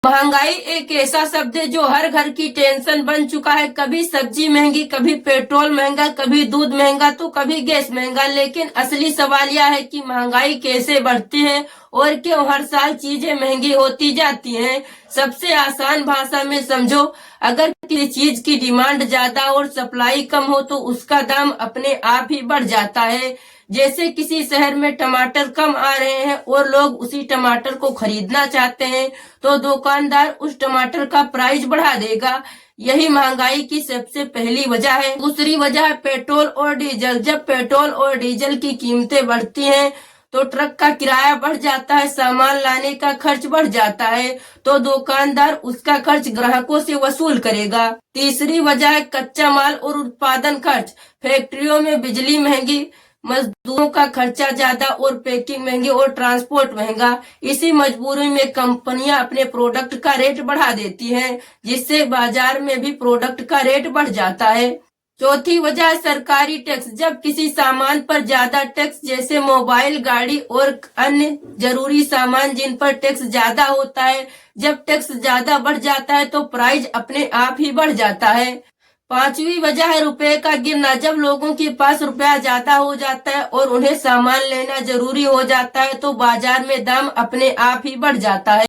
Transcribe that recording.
महंगाई एक ऐसा शब्द है जो हर घर की टेंशन बन चुका है। कभी सब्जी महंगी, कभी पेट्रोल महंगा, कभी दूध महंगा तो कभी गैस महंगा। लेकिन असली सवाल यह है कि महंगाई कैसे बढ़ती है और क्यों हर साल चीजें महंगी होती जाती हैं। सबसे आसान भाषा में समझो, अगर किसी चीज की डिमांड ज्यादा और सप्लाई कम हो तो उसका दाम अपने आप ही बढ़ जाता है। जैसे किसी शहर में टमाटर कम आ रहे हैं और लोग उसी टमाटर को खरीदना चाहते हैं तो दुकानदार उस टमाटर का प्राइस बढ़ा देगा। यही महंगाई की सबसे पहली वजह है। दूसरी वजह है पेट्रोल और डीजल। जब पेट्रोल और डीजल की कीमतें बढ़ती हैं तो ट्रक का किराया बढ़ जाता है, सामान लाने का खर्च बढ़ जाता है तो दुकानदार उसका खर्च ग्राहकों से वसूल करेगा। तीसरी वजह है कच्चा माल और उत्पादन खर्च। फैक्ट्रियों में बिजली महंगी, मजदूरों का खर्चा ज्यादा और पैकिंग महंगी और ट्रांसपोर्ट महंगा। इसी मजबूरी में कंपनियां अपने प्रोडक्ट का रेट बढ़ा देती हैं, जिससे बाजार में भी प्रोडक्ट का रेट बढ़ जाता है। चौथी वजह है सरकारी टैक्स। जब किसी सामान पर ज्यादा टैक्स, जैसे मोबाइल, गाड़ी और अन्य जरूरी सामान जिन पर टैक्स ज्यादा होता है, जब टैक्स ज्यादा बढ़ जाता है तो प्राइस अपने आप ही बढ़ जाता है। पांचवी वजह है रुपए का गिरना। जब लोगों के पास रुपया ज्यादा हो जाता है और उन्हें सामान लेना जरूरी हो जाता है तो बाजार में दाम अपने आप ही बढ़ जाता है।